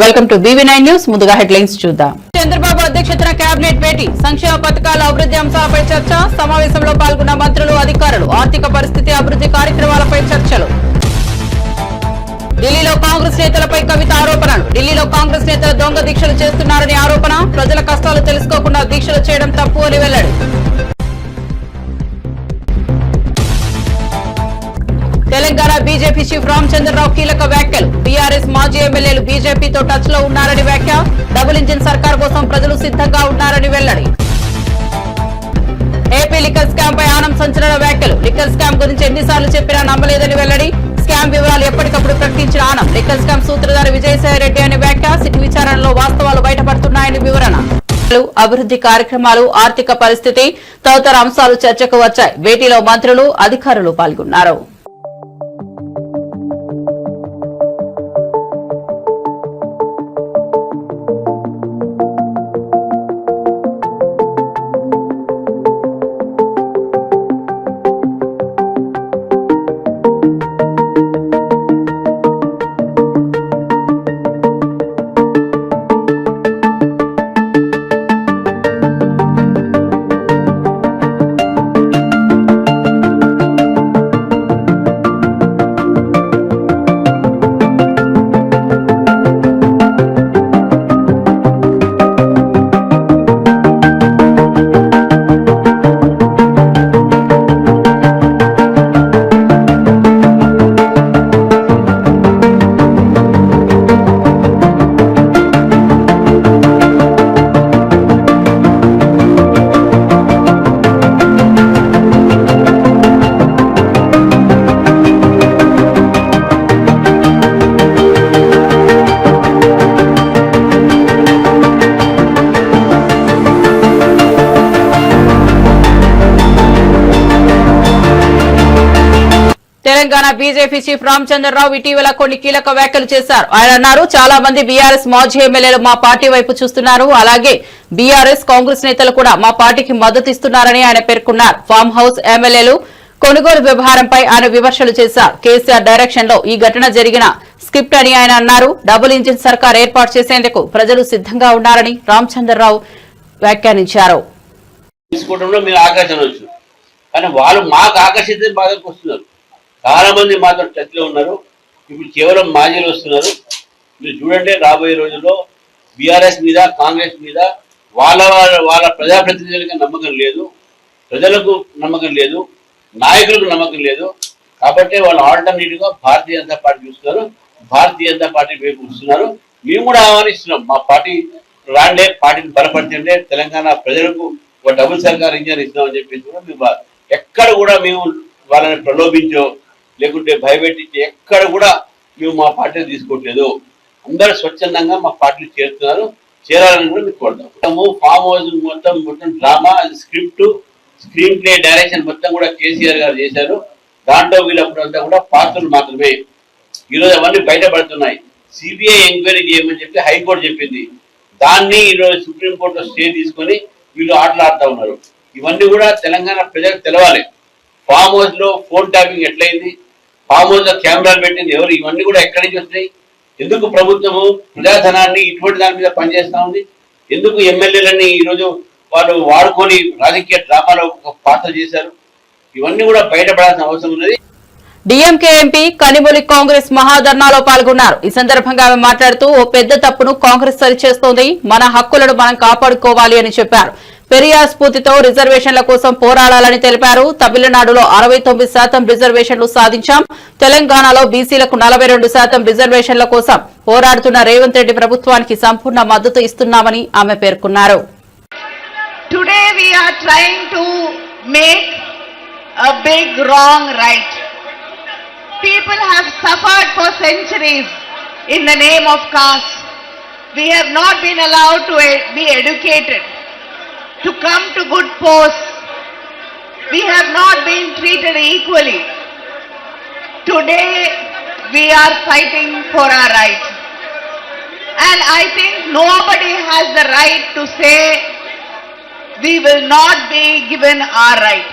Welcome to BV9 news. ముందుగా headlines చూద్దాం. చంద్రబాబు అధ్యక్షతన కేబినెట్ భేటీ, సంక్షేమ పథకాల అభివృద్ధి అంశాలపై చర్చ. సమావేశంలో పాల్గొన్న మంత్రులు, అధికారులు. ఆర్థిక పరిస్థితి, అభివృద్ధి కార్యక్రమాలపై చర్చలు. ఢిల్లీలో కాంగ్రెస్ నేతలపై కవిత ఆరోపణలు. ఢిల్లీలో కాంగ్రెస్ నేతలు దొంగ దీక్షలు చేస్తున్నారని ఆరోపణ. ప్రజల కష్టాలు తెలుసుకోకుండా దీక్షలు చేయడం తప్పు అని వెల్లడి. తెలంగాణ బీజేపీ చీఫ్ రామచంద్రరావు కీలక వ్యాఖ్యలు. బీఆర్ఎస్ మాజీ ఎమ్మెల్యేలు బీజేపీతో టచ్ లో ఉన్నారని వ్యాఖ్య. డబుల్ ఇంజిన్ సర్కార్ కోసం ప్రజలు సిద్ధంగా ఉన్నారని వెల్లడి. ఏపీ లిక్కర్ స్కామ్ పై ఆనం సంచలన వ్యాఖ్యలు. లిక్కర్ స్కామ్ గురించి ఎన్నిసార్లు చెప్పినా నమ్మలేదని వెల్లడి. స్కామ్ వివరాలు ఎప్పటికప్పుడు ప్రకటించిన ఆనం. లిక్కర్ స్కామ్ సూత్రధారి విజయసాయిరెడ్డి అనే వ్యాఖ్య. సిట్ విచారణలో వాస్తవాలు బయటపడుతున్నాయని వివరణ. అభివృద్ధి కార్యక్రమాలు, ఆర్థిక పరిస్థితి తదితర అంశాలు చర్చకు వచ్చాయి. భేటీలో మంత్రులు, అధికారులు పాల్గొన్నారు. తెలంగాణ బీజేపీ చీఫ్ రామచంద్రరావు ఇటీవల కొన్ని కీలక వ్యాఖ్యలు చేశారు. ఆయన అన్నారు, చాలా మంది బీఆర్ఎస్ మాజీ ఎమ్మెల్యేలు మా పార్టీ వైపు చూస్తున్నారు. అలాగే బీఆర్ఎస్ కాంగ్రెస్ నేతలు కూడా మా పార్టీకి మద్దతు ఇస్తున్నారని ఆయన పేర్కొన్నారు. ఫామ్ హౌస్ ఎమ్మెల్యేలు కొనుగోలు వ్యవహారంపై ఆయన విమర్శలు చేశారు. కేసీఆర్ డైరెక్షన్ లో ఈ ఘటన జరిగిన స్క్రిప్ట్ అని ఆయన అన్నారు. డబుల్ ఇంజిన్ సర్కార్ ఏర్పాటు చేసేందుకు ప్రజలు సిద్ధంగా ఉన్నారని రామచంద్రరావు వ్యాఖ్యానించారు. చాలా మంది మాత్రం టచ్లో ఉన్నారు. ఇప్పుడు కేవలం మాజీలు వస్తున్నారు. మీరు చూడండి, రాబోయే రోజుల్లో బీఆర్ఎస్ మీద, కాంగ్రెస్ మీద వాళ్ళ ప్రజాప్రతినిధులకు నమ్మకం లేదు, ప్రజలకు నమ్మకం లేదు, నాయకులకు నమ్మకం లేదు. కాబట్టి వాళ్ళు ఆల్టర్నేటివ్ గా భారతీయ జనతా పార్టీ చూస్తున్నారు, భారతీయ జనతా పార్టీ వైపు చూస్తున్నారు. మేము కూడా ఆహ్వానిస్తున్నాం, మా పార్టీ రాండే, పార్టీని బలపడుతుంటే తెలంగాణ ప్రజలకు ఒక డబుల్ సర్కార్ ఇంజన్ ఇస్తామని చెప్పేసి కూడా మేము ఎక్కడ కూడా మేము వాళ్ళని ప్రలోభించో లేకుంటే భయపెట్టించి ఎక్కడ కూడా మేము మా పార్టీని తీసుకోవట్లేదు. అందరూ స్వచ్ఛందంగా మా పార్టీలు చేరుతున్నారు, చేరాలని కూడా మీకు కోరుతాము. ఫామ్ హౌస్ మొత్తం drama, script, screen play, direction మొత్తం కూడా కేసీఆర్ గారు చేశారు. దాంట్లో వీళ్ళప్పుడంతా కూడా పాత్రలు మాత్రమే. ఈరోజు అవన్నీ బయటపడుతున్నాయి. సిబిఐ ఎంక్వైరీ చేయమని చెప్పి హైకోర్టు చెప్పింది. దాన్ని ఈరోజు సుప్రీంకోర్టులో స్టే తీసుకొని వీళ్ళు ఆటలాడుతూ ఉన్నారు. ఇవన్నీ కూడా తెలంగాణ ప్రజలకు తెలవాలి. ఫామ్ హౌస్ లో ఫోన్ ట్యాపింగ్ ఎట్లయింది, ఫామ్ హౌస్ లో కెమెరాలు పెట్టింది ఎవరు, ఇవన్నీ కూడా ఎక్కడి నుంచి వస్తాయి? ఎందుకు ప్రభుత్వము ప్రజాధనాన్ని ఇటువంటి దాని మీద పనిచేస్తా ఉంది? ఎందుకు ఎమ్మెల్యేలని ఈరోజు వాళ్ళు వాడుకొని రాజకీయ డ్రామాలో ఒక పాత్ర చేశారు? ఇవన్నీ కూడా బయటపడాల్సిన అవసరం ఉన్నది. డీఎంకే ఎంపీ కనిమొళి కాంగ్రెస్ మహాధర్నాలో పాల్గొన్నారు. ఈ సందర్భంగా ఆమె మాట్లాడుతూ, ఓ పెద్ద తప్పును కాంగ్రెస్ సరిచేస్తోంది, మన హక్కులను మనం కాపాడుకోవాలి అని చెప్పారు. పెరియార్ స్ఫూర్తితో రిజర్వేషన్ల కోసం పోరాడాలని తెలిపారు. తమిళనాడులో 69% రిజర్వేషన్లు సాధించాం. తెలంగాణలో బీసీలకు 42% రిజర్వేషన్ల కోసం పోరాడుతున్న రేవంత్ రెడ్డి ప్రభుత్వానికి సంపూర్ణ మద్దతు ఇస్తున్నామని ఆమె పేర్కొన్నారు. Today we are trying to make a big wrong right. People have suffered for centuries in the name of caste. We have not been allowed to be educated, to come to good posts. We have not been treated equally. Today we are fighting for our right. And I think nobody has the right to say we will not be given our right.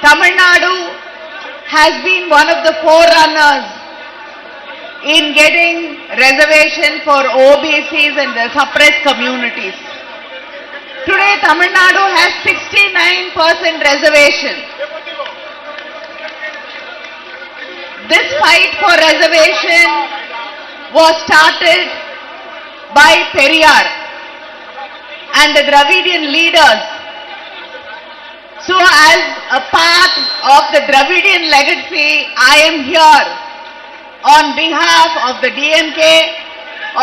Tamil Nadu has been one of the forerunners in getting reservation for OBCs and the suppressed communities. Today, Tamil Nadu has 69% reservation. This fight for reservation was started by Periyar and the Dravidian leaders. So as a part of the Dravidian legacy, I am here on behalf of the DMK,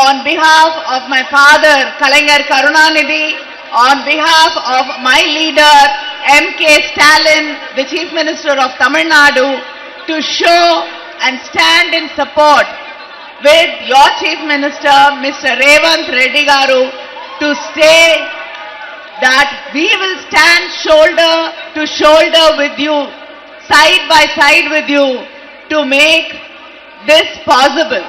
on behalf of my father Kalaignar Karunanidhi, on behalf of my leader MK Stalin, the Chief Minister of Tamil Nadu, to show and stand in support with your Chief Minister Mr. Revanth Reddy Garu to say that we will stand shoulder to shoulder with you, side by side with you, to make this possible.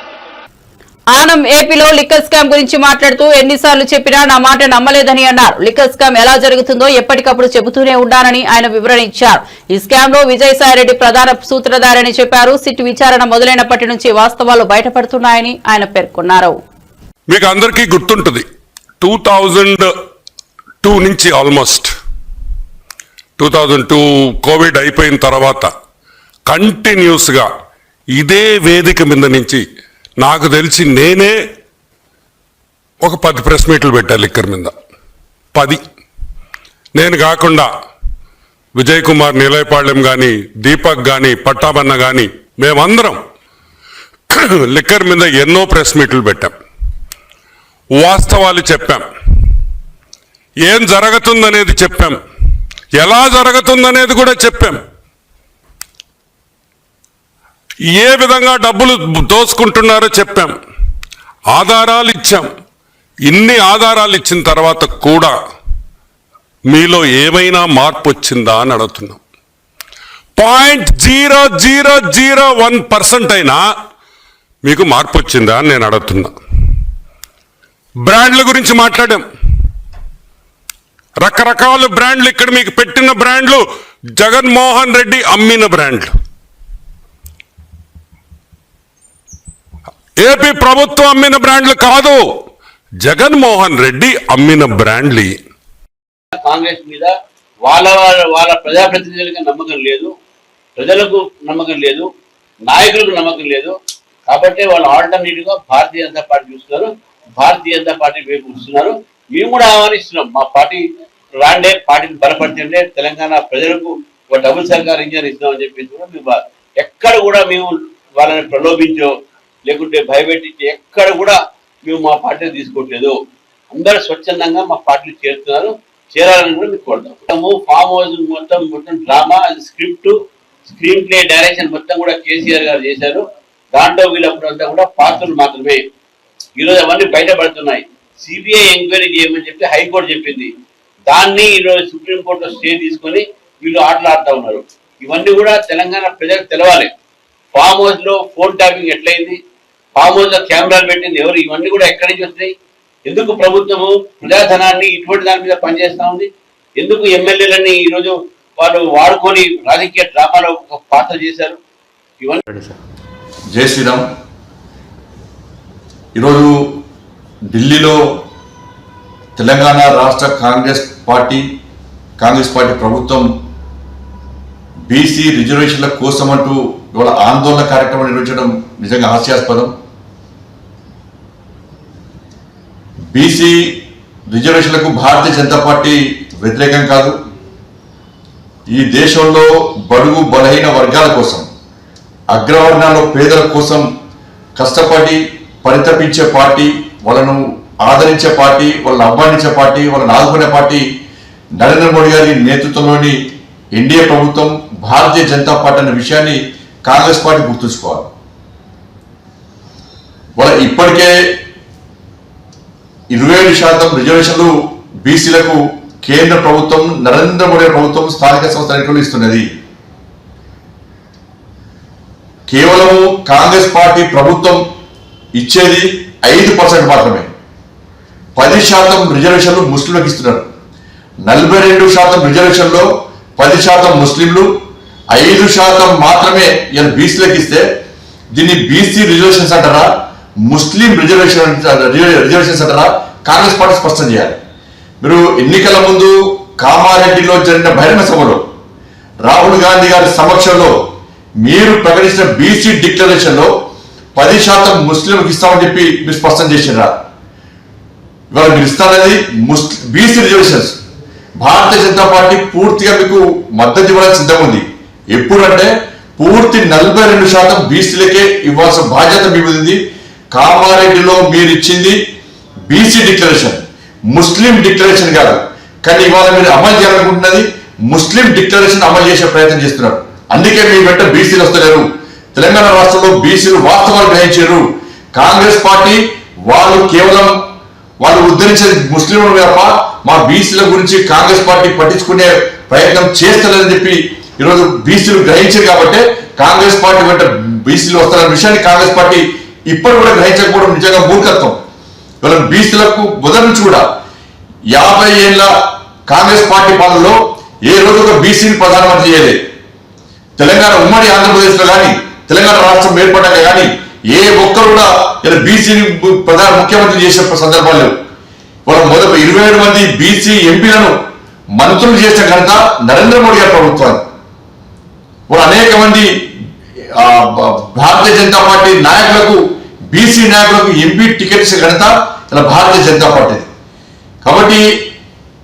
Anam ఏపీలో liquor scam గురించి మాట్లాడుతూ ఎన్నిసార్లు చెప్పినా నా మాట నమ్మలేదని అన్నారు. Liquor scam ఎలా జరుగుతుందో ఎప్పటికప్పుడు చెబుతూనే ఉన్నానని ఆయన వివరణ ఇచ్చారు. ఈ స్కామ్ లో విజయసాయిరెడ్డి ప్రధాన సూత్రధారని చెప్పారు. సిట్ విచారణ మొదలైనప్పటి నుంచి వాస్తవాలు బయటపడుతున్నాయని ఆయన పేర్కొన్నారు. మీకు అందరికీ గుర్తుంటుంది 2002 నుంచి ఆల్మోస్ట్ 2002 కోవిడ్ అయిపోయిన తర్వాత కంటిన్యూస్గా ఇదే వేదిక మీద నుంచి నాకు తెలిసి నేనే ఒక 10 ప్రెస్ మీట్లు పెట్టాను లిక్కర్ మీద. 10 నేను కాకుండా విజయ్ కుమార్ నీలయపాళ్యం కానీ, దీపక్ కానీ, పట్టాబన్న కానీ మేమందరం లిక్కర్ మీద ఎన్నో ప్రెస్ మీట్లు పెట్టాం. వాస్తవాలు చెప్పాం, ఏం జరుగుతుందనేది చెప్పాం, ఎలా జరుగుతుందనేది కూడా చెప్పాం, ఏ విధంగా డబ్బులు దోచుకుంటున్నారో చెప్పాం, ఆధారాలు ఇచ్చాం. ఇన్ని ఆధారాలు ఇచ్చిన తర్వాత కూడా మీలో ఏమైనా మార్పు వచ్చిందా అని అడుగుతున్నాం. 0.0001% అయినా మీకు మార్పు వచ్చిందా అని నేను అడుగుతున్నా. బ్రాండ్ల గురించి మాట్లాడాం. రకరకాల బ్రాండ్లు ఇక్కడ మీకు పెట్టిన బ్రాండ్లు జగన్మోహన్ రెడ్డి అమ్మిన బ్రాండ్లు, ఏపీ ప్రభుత్వం అమ్మిన బ్రాండ్లు కాదు, జగన్మోహన్ రెడ్డి అమ్మిన బ్రాండ్లు. కాంగ్రెస్ మీద వాళ్ళ ప్రజాప్రతినిధులకు నమ్మకం లేదు, ప్రజలకు నమ్మకం లేదు, నాయకులకు నమ్మకం లేదు. కాబట్టి వాళ్ళు ఆల్టర్నేటివ్ గా భారతీయ జనతా పార్టీ చూస్తున్నారు, భారతీయ జనతా పార్టీ వైపు చూస్తున్నారు. మేము కూడా ఆహ్వానిస్తున్నాం, మా పార్టీ రాండే, పార్టీని బలపడుతుంటే తెలంగాణ ప్రజలకు ఒక డబుల్ సర్కార్ ఇంజన్ ఇస్తామని చెప్పేసి కూడా మేము ఎక్కడ కూడా మేము వాళ్ళని ప్రలోభించో లేకుంటే భయపెట్టించి ఎక్కడ కూడా మేము మా పార్టీని తీసుకోవట్లేదు. అందరూ స్వచ్ఛందంగా మా పార్టీలు చేరుతున్నారు, చేరాలని కూడా మీకు కోరుతాము. ఫామ్ హౌస్ మొత్తం drama, script, screen play, direction మొత్తం కూడా కేసీఆర్ గారు చేశారు. దాంట్లో వీళ్ళప్పుడంతా కూడా పాత్రలు మాత్రమే. ఈరోజు అవన్నీ బయటపడుతున్నాయి. సిబిఐ ఎంక్వైరీ చేయమని చెప్పి హైకోర్టు చెప్పింది. దాన్ని ఈరోజు సుప్రీంకోర్టులో స్టే తీసుకొని వీళ్ళు ఆటలు ఆడుతూ ఉన్నారు. ఇవన్నీ కూడా తెలంగాణ ప్రజలకు తెలవాలి. ఫామ్ హౌస్ లో ఫోన్ ట్యాపింగ్ ఎట్లయింది, ఫామ్ హౌస్ లో కెమెరాలు పెట్టింది ఎవరు, ఇవన్నీ కూడా ఎక్కడి నుంచి వస్తాయి? ఎందుకు ప్రభుత్వము ప్రజాధనాన్ని ఇటువంటి దాని మీద పనిచేస్తా ఉంది? ఎందుకు ఎమ్మెల్యేలని ఈరోజు వాళ్ళు వాడుకొని రాజకీయ డ్రామాలో ఒక పాత్ర చేశారు? ఇవన్నీ. జై శ్రీరామ్. ఈరోజు ఢిల్లీలో తెలంగాణ రాష్ట్ర కాంగ్రెస్ పార్టీ ప్రభుత్వం బీసీ రిజర్వేషన్ల కోసం అంటూ ఇవాళ ఆందోళన కార్యక్రమం నిర్వహించడం నిజంగా హాస్యాస్పదం. బీసీ రిజర్వేషన్లకు భారతీయ జనతా పార్టీ వ్యతిరేకం కాదు. ఈ దేశంలో బడుగు బలహీన వర్గాల కోసం, అగ్రవర్ణాల్లో పేదల కోసం కష్టపడి పరితపించే పార్టీ, వాళ్ళను ఆదరించే పార్టీ, వాళ్ళని ఆహ్వానించే పార్టీ, వాళ్ళని ఆదుకునే పార్టీ నరేంద్ర మోడీ గారి నేతృత్వంలోని ఎన్డీఏ ప్రభుత్వం, భారతీయ జనతా పార్టీ అనే విషయాన్ని కాంగ్రెస్ పార్టీ గుర్తుంచుకోవాలి. వాళ్ళ ఇప్పటికే 27% రిజర్వేషన్లు బీసీలకు కేంద్ర ప్రభుత్వం, నరేంద్ర మోడీ ప్రభుత్వం స్థానిక సంస్థ ఎన్నికలు ఇస్తున్నది. కేవలం కాంగ్రెస్ పార్టీ ప్రభుత్వం ఇచ్చేది 5% మాత్రమే. 10% రిజర్వేషన్లు ముస్లింలకు ఇస్తున్నారు. 42% రిజర్వేషన్లో 10% ముస్లింలు, 5% మాత్రమే ఇలా బీసీలకు ఇస్తే దీన్ని బీసీ రిజర్వేషన్స్ అంటారా, ముస్లిం రిజర్వేషన్స్ అంటారా? కాంగ్రెస్ పార్టీ స్పష్టం చేయాలి. మీరు ఎన్నికల ముందు కామారెడ్డిలో జరిగిన బహిరంగ సభలో రాహుల్ గాంధీ గారి సమక్షంలో మీరు ప్రకటించిన బీసీ డిక్లరేషన్ లో 10% ముస్లింలకు ఇస్తామని చెప్పి మీరు స్పష్టం చేసినారా? ఇవాళ మీరు ఇస్తారనేది BC reservations. Bharatiya Janata party పూర్తిగా మీకు మద్దతు ఇవ్వడానికి సిద్ధంగా ఉంది. ఎప్పుడంటే పూర్తి 42% బీసీలకే ఇవ్వాల్సిన బాధ్యత మీ మీద ఉంది. కామారెడ్డిలో మీరు ఇచ్చింది బీసీ డిక్లరేషన్, ముస్లిం డిక్లరేషన్ కాదు. కానీ ఇవాళ మీరు అమలు చేయాలనుకుంటున్నది ముస్లిం డిక్లరేషన్ అమలు చేసే ప్రయత్నం చేస్తున్నారు. అందుకే మీ వెంట బీసీలు వస్తలేరు. తెలంగాణ రాష్ట్రంలో బీసీలు వాస్తవాలు గ్రహించారు. కాంగ్రెస్ పార్టీ కేవలం వాళ్ళు ఉద్ధరించేది ముస్లింలు తప్ప మా బీసీల గురించి కాంగ్రెస్ పార్టీ పట్టించుకునే ప్రయత్నం చేస్తలేదని చెప్పి ఈరోజు బీసీలు గ్రహించారు. కాబట్టి కాంగ్రెస్ పార్టీ వెంట బీసీలు వస్తున్న విషయాన్ని కాంగ్రెస్ పార్టీ ఇప్పుడు కూడా గ్రహించకపోవడం నిజంగా మూర్ఖత్వం. ఇవాళ బీసీలకు మొదటి నుంచి కూడా 50 ఏళ్ల కాంగ్రెస్ పార్టీ పాలనలో ఏ రోజు ఒక బీసీని ప్రధానమంత్రి చేయలేదు. తెలంగాణ ఉమ్మడి ఆంధ్రప్రదేశ్ లో కానీ తెలంగాణ రాష్ట్రం ఏర్పడ్డాక కానీ ఏ ఒక్కరు కూడా ఇలా బీసీని ప్రధాన ముఖ్యమంత్రి చేసిన సందర్భాలు లేవు. వాళ్ళ 27 మంది బీసీ ఎంపీలను మంత్రులు చేసిన ఘనత నరేంద్ర మోడీ గారి ప్రభుత్వాన్ని. వాళ్ళు అనేక మంది భారతీయ జనతా పార్టీ నాయకులకు బీసీ నాయకులకు ఎంపీ టికెట్ ఇచ్చిన ఘనత ఇలా భారతీయ జనతా పార్టీ. కాబట్టి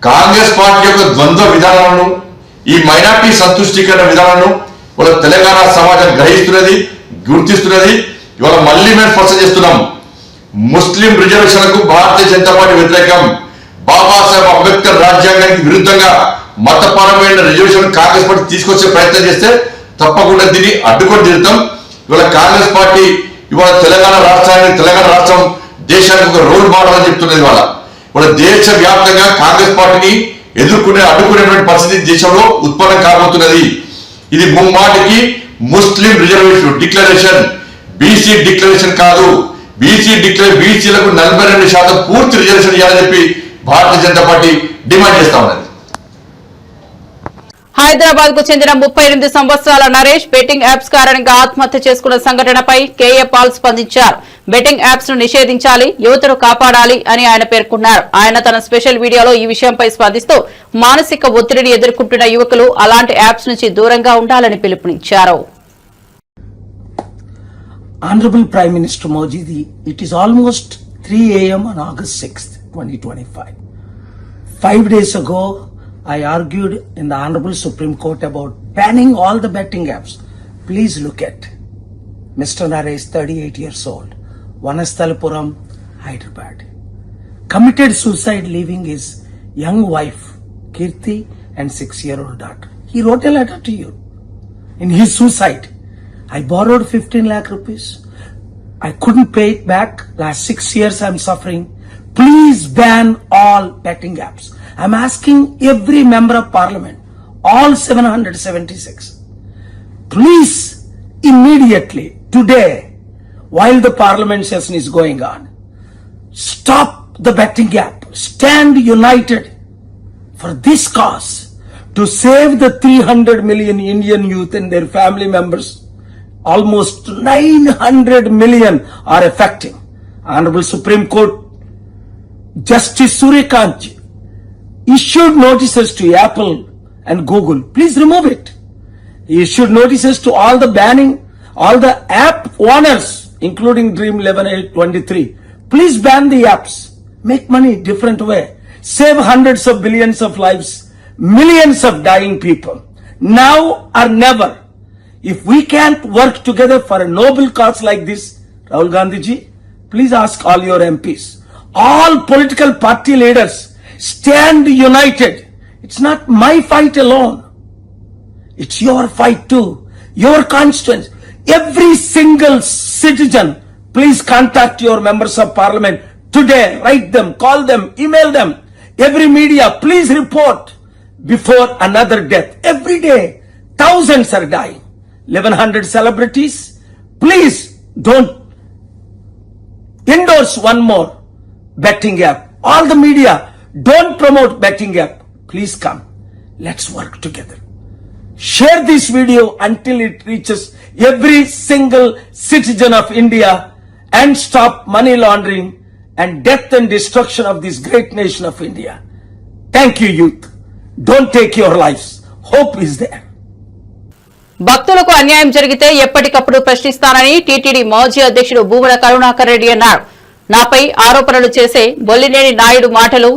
కాంగ్రెస్ పార్టీ యొక్క ద్వంద్వ విధానాలను, ఈ మైనార్టీ సంతుష్టీకరణ విధానాలను వాళ్ళ తెలంగాణ సమాజం గ్రహిస్తున్నది, గుర్తిస్తున్నది. ఇవాళ మళ్ళీ మేము స్పష్టం చేస్తున్నాం, ముస్లిం రిజర్వేషన్లకు భారతీయ జనతా పార్టీ వ్యతిరేకం. బాబాసాహెబ్ అంబేద్కర్ రాజ్యాంగానికి విరుద్ధంగా మతపరమైన రిజర్వేషన్ కాంగ్రెస్ పార్టీ తీసుకొచ్చే ప్రయత్నం చేస్తే తప్పకుండా దీన్ని అడ్డుకొని తీరుతాం. ఇవాళ కాంగ్రెస్ పార్టీ ఇవాళ తెలంగాణ రాష్ట్రం దేశానికి ఒక రోల్ మోడల్ అని చెప్తున్నది. ఇవాళ దేశ వ్యాప్తంగా కాంగ్రెస్ పార్టీని అడ్డుకునేటువంటి పరిస్థితి దేశంలో ఉత్పన్నం కాబోతున్నది. ఇది ముమ్మాటికి ముస్లిం రిజర్వేషన్ డిక్లరేషన్, బీసీ డిక్లరేషన్ కాదు. బీసీలకు 42% పూర్తి రిజర్వేషన్ ఇవ్వాలని చెప్పి భారతీయ జనతా పార్టీ డిమాండ్ చేస్తా ఉన్నది. హైదరాబాద్ కు చెందిన 38 సంవత్సరాల నరేష్ బెట్టింగ్ యాప్స్ కారణంగా ఆత్మహత్య చేసుకున్న సంఘటనపై కేఏ పాల్ స్పందించారు. బెట్టింగ్ యాప్స్ ను నిషేధించాలి, యువతను కాపాడాలి అని ఆయన పేర్కొన్నారు. ఆయన తన స్పెషల్ వీడియోలో ఈ విషయంపై స్పందిస్తూ మానసిక ఒత్తిడిని ఎదుర్కొంటున్న యువకులు అలాంటి యాప్స్ నుంచి దూరంగా ఉండాలని పిలుపునిచ్చారు. Honorable Prime Minister Modi, it is almost 3 a.m. on August 6th, 2025. 5 days ago, I argued in the Honorable Supreme Court about banning all the betting apps. Please look at Mr. Naresh, 38 years old, Vanasthalapuram, Hyderabad. Committed suicide leaving his young wife, Kirti, and 6-year-old daughter. He wrote a letter to you. In his suicide, I borrowed 15 lakh rupees. I couldn't pay it back. Last 6 years I'm suffering. Please ban all betting apps. I'm asking every member of parliament, all 776. Please, immediately, today, while the parliament session is going on, stop the betting app. Stand united for this cause to save the 300 million Indian youth and their family members. Almost 900 million are affecting. Honorable Supreme Court Justice Suryakant issued notices to Apple and Google. Please remove it. He issued notices to all the app owners, including Dream 11/8/23. Please ban the apps. Make money different way. Save hundreds of billions of lives, millions of dying people. Now or never. If we can't work together for a noble cause like this, Rahul Gandhi ji, please ask all your MPs, all political party leaders, stand united. It's not my fight alone. It's your fight too. Your constituents. Every single citizen, please contact your members of parliament today. Write them, call them, email them. Every media, please report before another death. Every day, thousands are dying. 1100 celebrities, please don't endorse one more betting app. All the media, don't promote betting app. Please come. Let's work together. Share this video until it reaches every single citizen of India and stop money laundering and death and destruction of this great nation of India. Thank you, youth. Don't take your lives. Hope is there. భక్తులకు అన్యాయం జరిగితే ఎప్పటికప్పుడు ప్రశ్నిస్తానని TTD మాజీ అధ్యక్షుడు భూమన కరుణాకర్ రెడ్డి అన్నారు. నాపై ఆరోపణలు చేసే బొల్లినేని నాయుడు మాటలు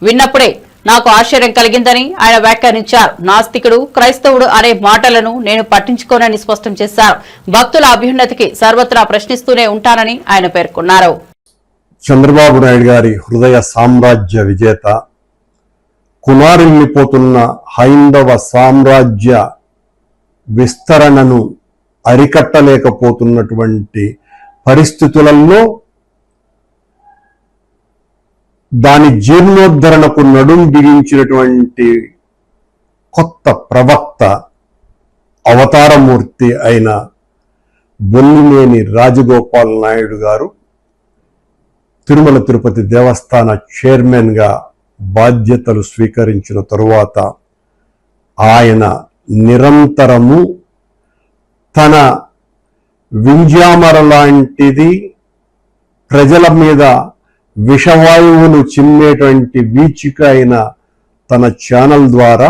విన్నప్పుడే నాకు ఆశ్చర్యం కలిగిందని ఆయన వ్యాఖ్యానించారు. నాస్తికుడు, క్రైస్తవుడు అనే మాటలను నేను పట్టించుకోనని స్పష్టం చేశారు. భక్తుల అభ్యున్నతికి సర్వత్రా ప్రశ్నిస్తూనే ఉంటానని ఆయన పేర్కొన్నారు. చంద్రబాబు నాయుడు గారి హృదయ సామ్రాజ్య విజేత, కునారిల్లిపోతున్న హైందవ సామ్రాజ్య విస్తరణను అరికట్టలేకపోతున్నటువంటి పరిస్థితులలో దాని జీర్ణోద్ధరణకు నడుం బిగించినటువంటి కొత్త ప్రవక్త, అవతారమూర్తి అయిన బొల్లినేని రాజగోపాల్ నాయుడు గారు తిరుమల తిరుపతి దేవస్థాన చైర్మన్ గా బాధ్యతలు స్వీకరించిన తరువాత ఆయన నిరంతరము తన వింజామర లాంటిది ప్రజల మీద విషవాయువును చిమ్మేటువంటి వీచిక అయిన తన ఛానల్ ద్వారా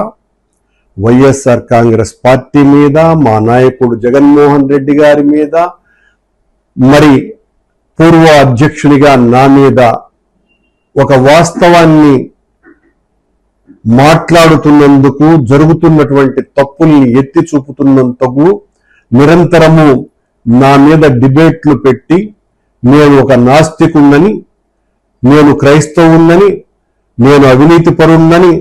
వైఎస్ఆర్ కాంగ్రెస్ పార్టీ మీద, మా నాయకుడు జగన్మోహన్ రెడ్డి గారి మీద, మరి పూర్వ అధ్యక్షునిగా నా మీద ఒక వాస్తవాన్ని మాట్లాడుతున్నందుకు, జరుగుతున్నటువంటి తప్పుల్ని ఎత్తి చూపుతున్నందుకు నిరంతరము నా మీద డిబేట్లు పెట్టి నేను ఒక నాస్తికున్నని, నేను క్రైస్తవున్నని, నేను అవినీతి పరున్నని,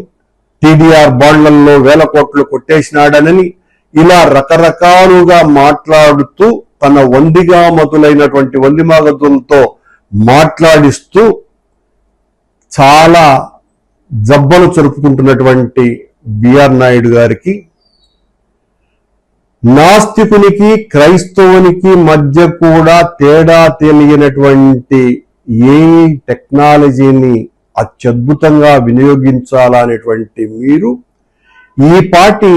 టీడీఆర్ బాండ్లలో 1000 కోట్లు కొట్టేసినాడనని ఇలా రకరకాలుగా మాట్లాడుతూ తన వందిగామతులైనటువంటి వందిమాగతులతో మాట్లాడిస్తూ చాలా జబ్బలు జరుపుకుంటున్నటువంటి బిఆర్ నాయుడు గారికి, నాస్తికునికి క్రైస్తవునికి మధ్య కూడా తేడా తెలియనటువంటి ఏ టెక్నాలజీని అత్యద్భుతంగా వినియోగించాలనేటువంటి మీరు ఈ పాటి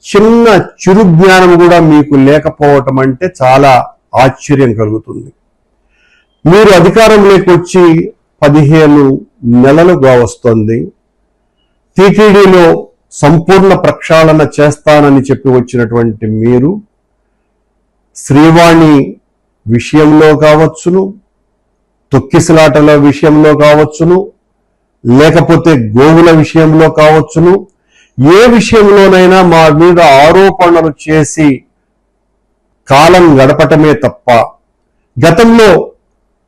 చిన్న చిరుజ్ఞానం కూడా మీకు లేకపోవటం అంటే చాలా ఆశ్చర్యం కలుగుతుంది. మీరు అధికారంలోకి వచ్చి 15 నెలలుగా వస్తుంది. టీటీడీలో సంపూర్ణ ప్రక్షాళన చేస్తానని చెప్పి వచ్చినటువంటి మీరు శ్రీవాణి విషయంలో కావచ్చును, తొక్కిసలాటల విషయంలో కావచ్చును, లేకపోతే గోవుల విషయంలో కావచ్చును, ఏ విషయంలోనైనా మా మీద ఆరోపణలు చేసి కాలం గడపటమే తప్ప గతంలో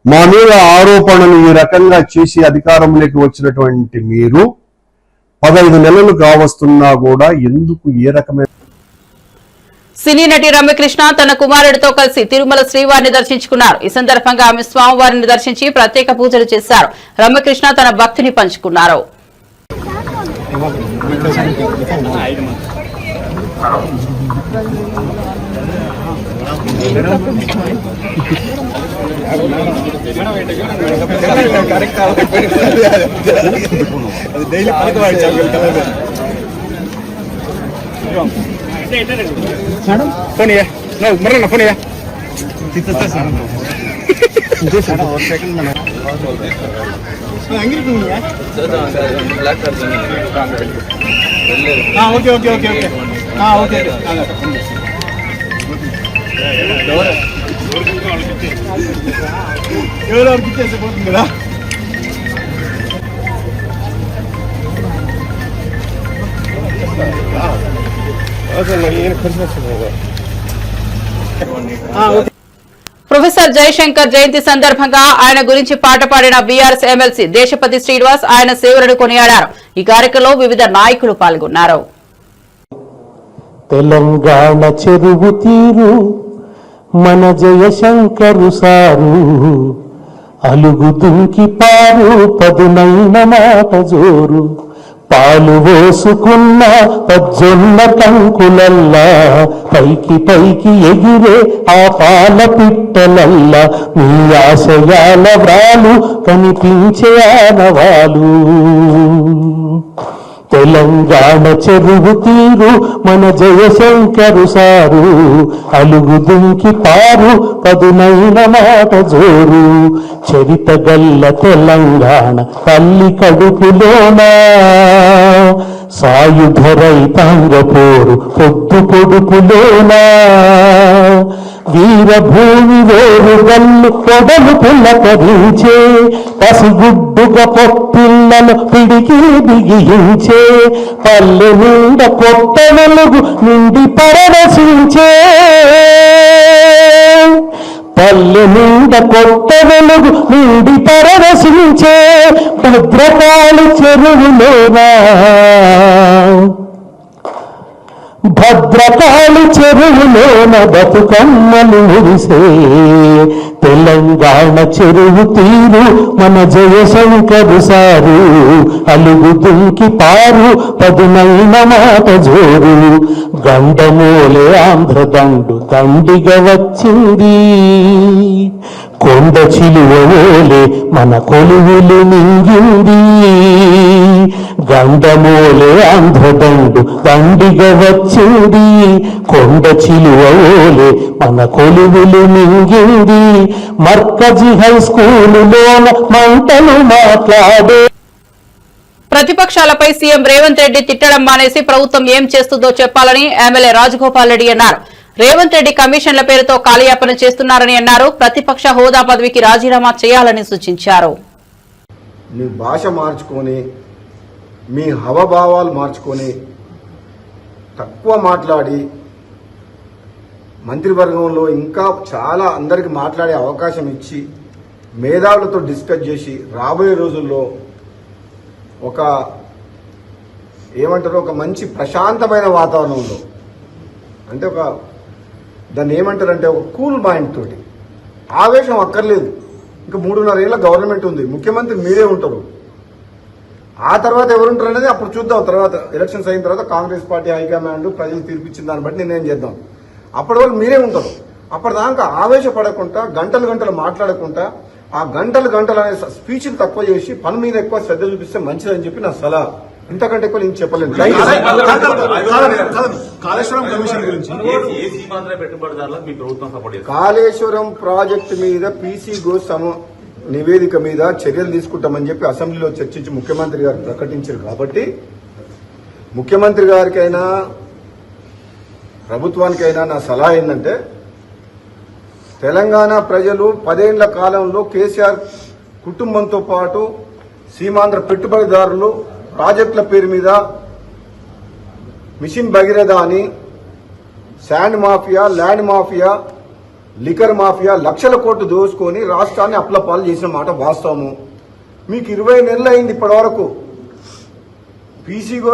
మా మీద ఆరోపణలు ఈ రకంగా చేసి అధికారంలోకి వచ్చినటువంటి మీరు 15 నెలలు కావస్తున్నా కూడా ఎందుకు ఏ రకమైన. సినీ నటి రమ్యకృష్ణ తన కుమారుడితో కలిసి తిరుమల శ్రీవారిని దర్శించుకున్నారు. ఈ సందర్భంగా ఆమె స్వామివారిని దర్శించి ప్రత్యేక పూజలు చేశారు. రమ్యకృష్ణ తన భక్తిని పంచుకున్నారు. ఎవరు అర్పించేసిపోతుంది కదా. ప్రొఫెసర్ జయశంకర్ జయంతి సందర్భంగా ఆయన గురించి పాట పాడిన బీఆర్ఎస్ ఎమ్మెల్సీ దేశపతి శ్రీనివాస్ ఆయన సేవలను కొనియాడారు. ఈ కార్యక్రమంలో వివిధ నాయకులు పాల్గొన్నారు. తెలంగాణ చెరువు తీరు మన జయశంకరు సారు, అలుగు దుంకి పారు పదునైన మాట జోరు, పాలు పోసుకున్న పజ్జొన్న కంకులల్లా పైకి పైకి ఎగిరే ఆ పాల పిట్టలల్లా మీ ఆశయాల వ్రాలు కనిపించే ఆనవాలు. తెలంగాణ చెరువు తీరు మన జయశంకరు సారు, అలుగు దుంకి పారు పదునైన మాట జోరు. చరిత గల్ల తెలంగాణ తల్లి కడుపులోనా, సాయుధ రైతాంగ పోరు పొద్దు పొడుపులోనా. వీరభూమి వేరు గల్లు పొడలు పుల్లకరించే, పసిగుడ్డుగా పొప్పిళ్ళను పిడికి బిగించే. పల్లె నిండ కొత్త వెలుగు నిండి పరవశించే, పల్లె నిండ కొత్త వెలుగు నిండి పరవశించే. భద్రకాళి చెరువులోనా, భద్రకాళి చెరువులోన బతుకమ్మలు మురిసే. తెలంగాణ చెరువు తీరు మన జయశంకరు సారు, అలుగు దుంకి పారు పదునైన మాట జోరు. గండమూలే ఆంధ్ర దండు దండిగా వచ్చింది, కొండ చిలువోలే మన కొలువులు మింగింది. గండమూలే ఆంధ్రదండు దండిగా వచ్చింది, కొండ చిలువోలే మన కొలువులు మింగింది. మర్కజీ హై స్కూలులోన మంటలు మాట్లాడే. ప్రతిపక్షాలపై సీఎం రేవంత్ రెడ్డి తిట్టడం మానేసి ప్రభుత్వం ఏం చేస్తుందో చెప్పాలని ఎమ్మెల్యే రాజగోపాల్ రెడ్డి అన్నారు. రేవంత్ రెడ్డి కమిషన్ల పేరుతో కాలయాపన చేస్తున్నారని అన్నారు. ప్రతిపక్ష హోదా పదవికి రాజీనామా చేయాలని సూచించారు. మీ భాష మార్చుకొని, మీ హవభావాలు మార్చుకొని, తక్కువ మాట్లాడి మంత్రివర్గంలో ఇంకా చాలా అందరికి మాట్లాడే అవకాశం ఇచ్చి మేధావులతో డిస్కస్ చేసి రాబోయే రోజుల్లో ఒక ఏమంటారు, ఒక మంచి ప్రశాంతమైన వాతావరణంలో, అంటే ఒక దాన్ని ఏమంటారంటే ఒక కూల్ మైండ్ తోటి, ఆవేశం అక్కర్లేదు. ఇంకా 3.5 ఏళ్ళ గవర్నమెంట్ ఉంది, ముఖ్యమంత్రి మీరే ఉంటారు. ఆ తర్వాత ఎవరుంటారు అనేది అప్పుడు చూద్దాం. తర్వాత ఎలక్షన్స్ అయిన తర్వాత కాంగ్రెస్ పార్టీ హైకమాండ్ ప్రజలు తీర్పిచ్చిన దాన్ని బట్టి నిర్ణయం చేద్దాం. అప్పటి వరకు మీరే ఉంటారు. అప్పటిదాకా ఆవేశపడకుండా, గంటలు మాట్లాడకుండా, ఆ గంటలు అనే స్పీచ్లు తక్కువ చేసి పని మీద ఎక్కువ శ్రద్ధ చూపిస్తే మంచిదని చెప్పి నా సలహా. ఇంతకంటే ఎక్కువ నేను చెప్పలేను. కాళేశ్వరం కమిషన్ గురించి కాళేశ్వరం ప్రాజెక్టు మీద పీసీ ఘోష్ నివేదిక మీద చర్యలు తీసుకుంటామని చెప్పి అసెంబ్లీలో చర్చించి ముఖ్యమంత్రి గారు ప్రకటించారు. కాబట్టి ముఖ్యమంత్రి గారికైనా ప్రభుత్వానికైనా నా సలహా ఏంటంటే, తెలంగాణ ప్రజలు 10 ఏళ్ల కాలంలో కేసీఆర్ కుటుంబంతో పాటు సీమాంధ్ర పెట్టుబడిదారులు ప్రాజెక్టుల పేరు మీద మిషన్ భగీరథ అని sand mafia, land mafia, liquor mafia లక్షల కోట్లు దోచుకొని రాష్ట్రాన్ని అప్లపాలు చేసిన మాట వాస్తవము. మీకు 20 నెలలు అయింది ఇప్పటి వరకు. పీసీగో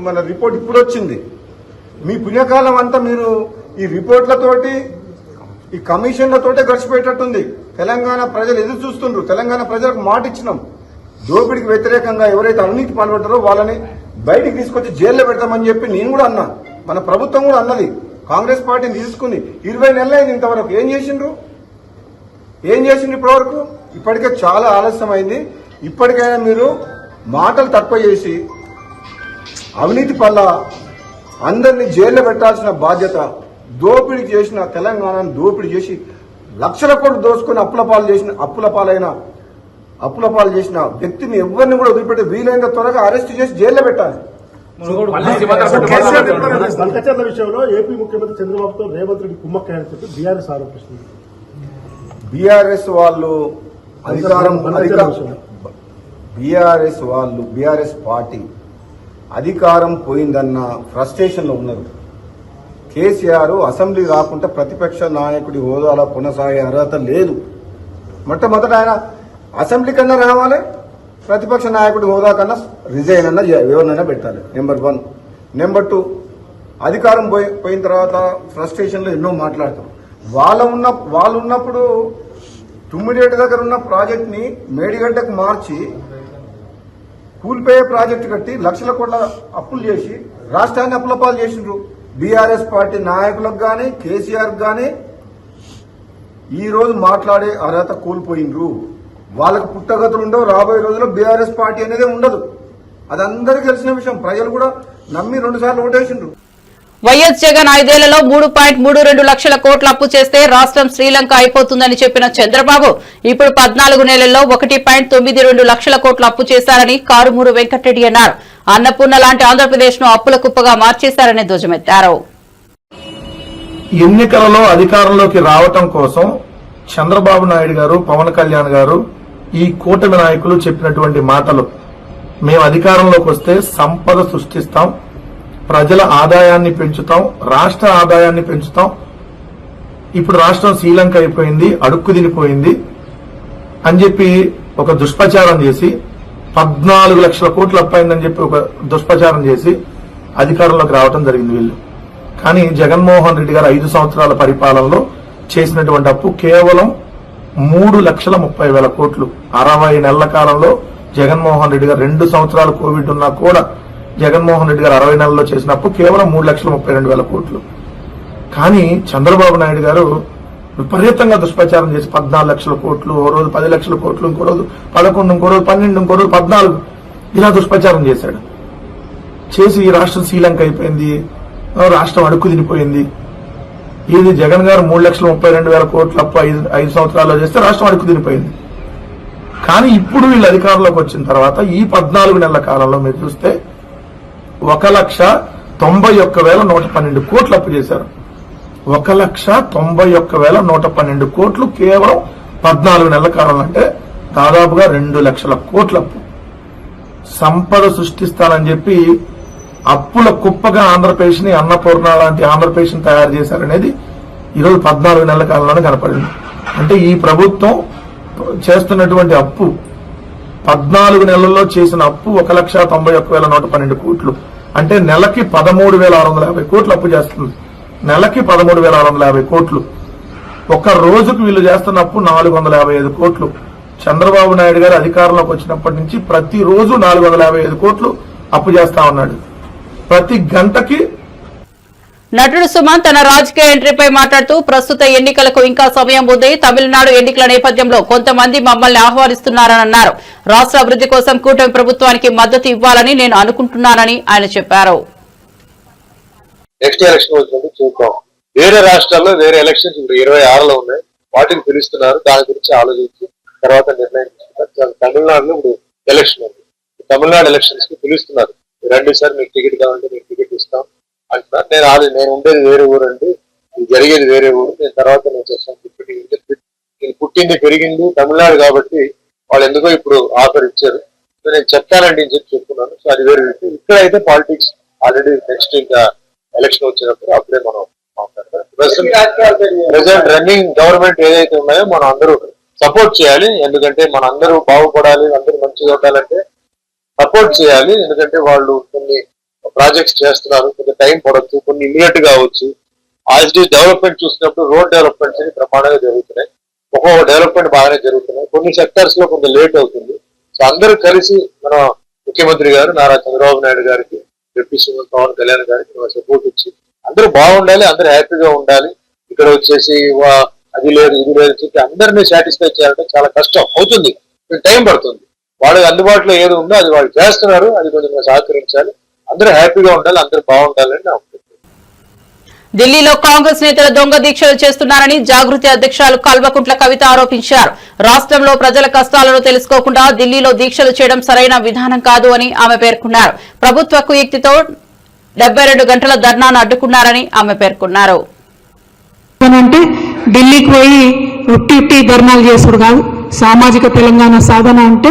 మన రిపోర్ట్ ఇప్పుడు వచ్చింది. మీ పుణ్యకాలం అంతా మీరు ఈ రిపోర్ట్లతోటి, ఈ కమిషన్లతోటే గడిచిపోయేటట్టుంది. తెలంగాణ ప్రజలు ఎదురు చూస్తుండ్రు. తెలంగాణ ప్రజలకు మాట ఇచ్చినాం, దోపిడికి వ్యతిరేకంగా ఎవరైతే అవినీతి పాల్పడ్డారో వాళ్ళని బయటికి తీసుకొచ్చి జైల్లో పెడతామని చెప్పి నేను కూడా అన్నా, మన ప్రభుత్వం కూడా అన్నది. కాంగ్రెస్ పార్టీని తీసుకుని 20 నెలలు అయింది. ఇంతవరకు ఏం చేసిండ్రు ఇప్పటివరకు? ఇప్పటికే చాలా ఆలస్యం అయింది. ఇప్పటికైనా మీరు మాటలు తక్కువ చేసి అవినీతి పల్ల అందరినీ జైల్లో పెట్టాల్సిన బాధ్యత, దోపిడీ చేసిన తెలంగాణను దోపిడీ చేసి లక్షల కోట్లు దోచుకొని అప్పులపాలైన వ్యక్తిని ఎవరిని కూడా వదిలిపెట్టి వీలైనంత త్వరగా అరెస్ట్ చేసి జైల్లో పెట్టాలి. బల్కచర్ల విషయంలో ఏపీ ముఖ్యమంత్రి చంద్రబాబుతో రేవంత్ రెడ్డి కుమ్మక్కాయని చెప్పి బీఆర్ఎస్ ఆరోపిస్తుంది. బీఆర్ఎస్ వాళ్ళు బీఆర్ఎస్ పార్టీ అధికారం పోయిందన్న ఫ్రస్ట్రేషన్ లో ఉన్నారు. కేసీఆర్ అసెంబ్లీ రాకుండా ప్రతిపక్ష నాయకుడి హోదాలో కొనసాగే అర్హత లేదు. మొట్టమొదట ఆయన అసెంబ్లీ కన్నా రావాలి, ప్రతిపక్ష నాయకుడి హోదా కన్నా రిజైన్ అన్నా ఎవరినైనా పెట్టాలి. నెంబర్ 1. నెంబర్ 2, అధికారం పోయిన తర్వాత ఫ్రస్ట్రేషన్ లో ఎన్నో మాట్లాడతారు. వాళ్ళు ఉన్నప్పుడు తుమ్మిడేటి దగ్గర ఉన్న ప్రాజెక్ట్ ని మేడిగడ్డకు మార్చి కూల్పోయే ప్రాజెక్టు కట్టి లక్షల కోట్ల అప్పులు చేసి రాష్ట్రాన్ని అప్పులపాలు చేసిండ్రు. బీఆర్ఎస్ పార్టీ నాయకులకు గాని కేసీఆర్ గాని ఈ రోజు మాట్లాడే అర్హత కోల్పోయిండ్రు. వాళ్ళకు పుట్టగతులు ఉండవు. రాబోయే రోజుల్లో బీఆర్ఎస్ పార్టీ అనేది ఉండదు. అది అందరికీ తెలిసిన విషయం. ప్రజలు కూడా నమ్మి 2 సార్లు ఓటేసిండ్రు. వైఎస్ జగన్ 5 ఏళ్లలో 3.32 లక్షల కోట్ల అప్పు చేస్తే రాష్ట్రం శ్రీలంక అయిపోతుందని చెప్పిన చంద్రబాబు ఇప్పుడు 14 నెలల్లో 1.92 లక్షల కోట్ల అప్పు చేశారని కారుమూరు వెంకటరెడ్డి అన్నారు. అన్నపూర్ణ లాంటి ఆంధ్రప్రదేశ్ ను అప్పుల కుప్పగా మార్చేశారని ధ్వజమెత్తారు. ఎన్నికలలో అధికారంలోకి రావటం కోసం చంద్రబాబు నాయుడు గారు, పవన్ కళ్యాణ్ గారు, ఈ కూటమి నాయకులు చెప్పినటువంటి మాటలు, మేము అధికారంలోకి వస్తే సంపద సృష్టిస్తాం, ప్రజల ఆదాయాన్ని పెంచుతాం, రాష్ట్ర ఆదాయాన్ని పెంచుతాం, ఇప్పుడు రాష్ట్రం శ్రీలంక అయిపోయింది, అడుక్కు తినిపోయింది అని చెప్పి ఒక దుష్ప్రచారం చేసి 14 లక్షల కోట్లు అప్పయిందని చెప్పి ఒక దుష్ప్రచారం చేసి అధికారంలోకి రావడం జరిగింది వీళ్ళు. కానీ జగన్మోహన్ రెడ్డి గారు 5 సంవత్సరాల పరిపాలనలో చేసినటువంటి అప్పు కేవలం 3,30,000 కోట్లు. 60 నెలల కాలంలో జగన్మోహన్ రెడ్డి గారు 2 సంవత్సరాలు కోవిడ్ ఉన్నా కూడా జగన్మోహన్ రెడ్డి గారు 60 నెలల్లో చేసిన అప్పు కేవలం 3,32,000 కోట్లు. కానీ చంద్రబాబు నాయుడు గారు విపరీతంగా దుష్ప్రచారం చేసి 14 లక్షల కోట్లు, ఓ రోజు 10 లక్షల కోట్లు, ఇంకో రోజు 11, ఇంకో రోజు 12, ఇంకో రోజు 14 ఇలా దుష్ప్రచారం చేశాడు. చేసి రాష్ట్రం శ్రీలంక అయిపోయింది, రాష్ట్రం అడుక్కు తినిపోయింది. ఇది జగన్ గారు 3,32,000 కోట్ల అప్పు 5 సంవత్సరాల్లో చేస్తే రాష్ట్రం అడుక్కు తినిపోయింది. కానీ ఇప్పుడు వీళ్ళు అధికారంలోకి వచ్చిన తర్వాత ఈ 14 నెలల కాలంలో మీరు చూస్తే 1,91,112 కోట్లు అప్పు చేశారు. 1,91,112 కోట్లు కేవలం 14 నెలల కాలంలో, అంటే దాదాపుగా 2 లక్షల కోట్ల అప్పు. సంపద సృష్టిస్తానని చెప్పి అప్పుల కుప్పగా ఆంధ్రప్రదేశ్ ని అన్నపూర్ణ లాంటి ఆంధ్రప్రదేశ్ ని తయారు చేశారనేది ఈరోజు 14 నెలల కాలంలోనే కనపడింది. అంటే ఈ ప్రభుత్వం చేస్తున్నటువంటి అప్పు, 14 నెలల్లో చేసిన అప్పు 1,91,112 కోట్లు, అంటే నెలకి 13,650 కోట్లు అప్పు చేస్తుంది. నెలకి 13,650 కోట్లు. ఒక రోజుకు వీళ్ళు చేస్తున్న అప్పు 455 కోట్లు. చంద్రబాబు నాయుడు గారు అధికారంలోకి వచ్చినప్పటి నుంచి ప్రతిరోజు 455 కోట్లు అప్పు చేస్తా ఉన్నాడు. ప్రతి గంటకి. నటుడు సుమంత్ తన రాజకీయ ఎంట్రీపై మాట్లాడుతూ ప్రస్తుత ఎన్నికలకు ఇంకా సమయం ఉంది. తమిళనాడు ఎన్నికల నేపథ్యంలో కొంతమంది మమ్మల్ని ఆహ్వానిస్తున్నారని అన్నారు. రాష్ట్ర అభివృద్ధి కోసం కూటమి ప్రభుత్వానికి మద్దతు ఇవ్వాలని నేను అనుకుంటున్నానని ఆయన చెప్పారు. నెక్స్ట్ ఎలక్షన్ వచ్చినప్పుడు చూద్దాం. వేరే రాష్ట్రాల్లో వేరే ఎలక్షన్స్ ఇప్పుడు 26లో ఉన్నాయి, వాటిని పిలుస్తున్నారు. దాని గురించి ఆలోచించి తర్వాత నిర్ణయం తీసుకుంటారు. తమిళనాడులో ఇప్పుడు ఎలక్షన్ ఉంది, తమిళనాడు ఎలక్షన్స్ కి పిలుస్తున్నారు. రండి సార్, మీకు టికెట్ కావాలంటే మీకు టికెట్ ఇస్తాం అంటున్నారు. నేను ఉండేది వేరే ఊరు అండి, జరిగేది వేరే ఊరు, నేను తర్వాత నేను చేస్తాను. నేను పుట్టింది పెరిగింది తమిళనాడు కాబట్టి వాళ్ళు ఎందుకో ఇప్పుడు ఆఫర్ ఇచ్చారు, సో నేను చెప్తానండి అని చెప్పి చెప్తున్నాను. సో అది వేరే విషయం. ఇక్కడ అయితే పాలిటిక్స్ ఆల్రెడీ నెక్స్ట్ ఇంకా ఎలక్షన్ వచ్చినప్పుడు అప్పుడే మనం మాట్లాడతాం. ప్రెసెంట్ రన్నింగ్ గవర్నమెంట్ ఏదైతే ఉన్నాయో మనం అందరూ సపోర్ట్ చేయాలి. ఎందుకంటే మన అందరూ బాగుపడాలి, అందరూ మంచిగా ఉండాలంటే సపోర్ట్ చేయాలి. ఎందుకంటే వాళ్ళు కొన్ని ప్రాజెక్ట్స్ చేస్తున్నారు, కొంచెం టైం పడవచ్చు, కొన్ని ఇమీడియట్ గా అవచ్చు. ఆల్రెడీ డెవలప్మెంట్ చూసినప్పుడు రోడ్ డెవలప్మెంట్స్ అని ప్రమాణంగా జరుగుతున్నాయి, ఒక్కొక్క డెవలప్మెంట్ బాగానే జరుగుతున్నాయి. కొన్ని సెక్టర్స్ లో కొంచెం లేట్ అవుతుంది. సో అందరూ కలిసి మన ముఖ్యమంత్రి గారు నారా చంద్రబాబు నాయుడు గారికి, డిప్యూటీ సీఎం పవన్ కళ్యాణ్ గారికి సపోర్ట్ ఇచ్చి అందరూ బాగుండాలి, అందరూ హ్యాపీగా ఉండాలి. ఇక్కడ వచ్చేసి అది లేదు ఇది లేదు చెప్పి అందరినీ సాటిస్ఫై చేయాలంటే చాలా కష్టం అవుతుంది, టైం పడుతుంది. వాళ్ళకి అందుబాటులో ఏది ఉందో అది వాళ్ళు చేస్తున్నారు, అది కొంచెం సహకరించాలి. అందరూ హ్యాపీగా ఉండాలి, అందరూ బాగుండాలని నా ఉద్దేశం. ఢిల్లీలో కాంగ్రెస్ నేతలు దొంగ దీక్షలు చేస్తున్నారని జాగృతి అధ్యక్షురాలు కల్వకుంట్ల కవిత ఆరోపించారు. రాష్ట్రంలో ప్రజల కష్టాలను తెలుసుకోకుండా ఢిల్లీలో దీక్షలు చేయడం సరైన విధానం కాదు అని ఆమె పేర్కొన్నారు. ప్రభుత్వ కుయుక్తితో 72 గంటల ధర్నాను అడ్డుకున్నారని ఆమె పేర్కొన్నారు. అంటే ఢిల్లీకి పోయి ఉట్టి ధర్నాలు చేసుడు కాదు. సామాజిక తెలంగాణ సాధన అంటే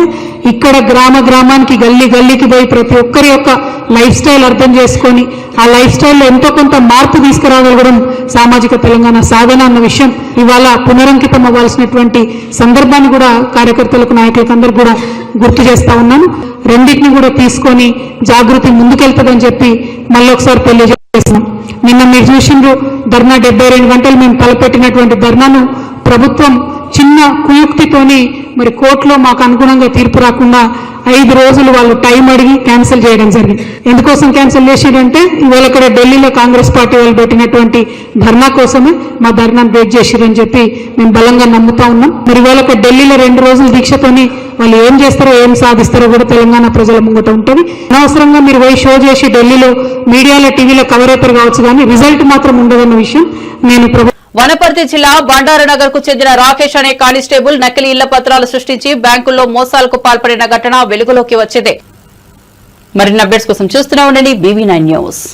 ఇక్కడ గ్రామ గ్రామానికి గల్లీ గల్లీకి పోయి ప్రతి ఒక్కరి యొక్క లైఫ్ స్టైల్ అర్థం చేసుకొని ఆ లైఫ్ స్టైల్లో ఎంతో కొంత మార్పు తీసుకురాగలగడం సామాజిక తెలంగాణ సాధన అన్న విషయం ఇవాళ పునరంకితం అవ్వాల్సినటువంటి సందర్భాన్ని కూడా కార్యకర్తలకు, నాయకులకు అందరికి కూడా గుర్తు చేస్తా ఉన్నాను. రెండింటిని కూడా తీసుకొని జాగృతి ముందుకెళ్తుందని చెప్పి మళ్ళొకసారి తెలియజేస్తున్నాం. నిన్న మీరు చూసిండ్రు ధర్నా 72 గంటలు మేము తలపెట్టినటువంటి ధర్నాను ప్రభుత్వం చిన్న కుయుక్తితోని మరి కోర్టులో మాకు అనుగుణంగా తీర్పు రాకుండా 5 రోజులు వాళ్ళు టైం అడిగి క్యాన్సిల్ చేయడం జరిగింది. ఎందుకోసం క్యాన్సిల్ చేసిరంటే ఇవాళ ఇక్కడ ఢిల్లీలో కాంగ్రెస్ పార్టీ వాళ్ళు పెట్టినటువంటి ధర్నా కోసమే మా ధర్నాను బ్రేక్ చేసిరని చెప్పి మేము బలంగా నమ్ముతా ఉన్నాం. మరి ఇవాళ ఢిల్లీలో 2 రోజుల దీక్షతోని వాళ్ళు ఏం చేస్తారో ఏం సాధిస్తారో కూడా తెలంగాణ ప్రజల ముంగట ఉంటుంది. అనవసరంగా మీరు పోయి షో చేసి ఢిల్లీలో మీడియాలో టీవీలో కవర్ అవుతారు కావచ్చు, కానీ రిజల్ట్ మాత్రం ఉండదన్న విషయం నేను వనపర్తి జిల్లా బండారునగర్ కు చెందిన రాకేష్ అనే కానిస్టేబుల్ నకిలీ ఇళ్ల పత్రాలు సృష్టించి బ్యాంకుల్లో మోసాలకు పాల్పడిన ఘటన వెలుగులోకి వచ్చింది. మరిన్ని అప్డేట్స్ కోసం చూస్తూనే ఉండండి BV9 న్యూస్.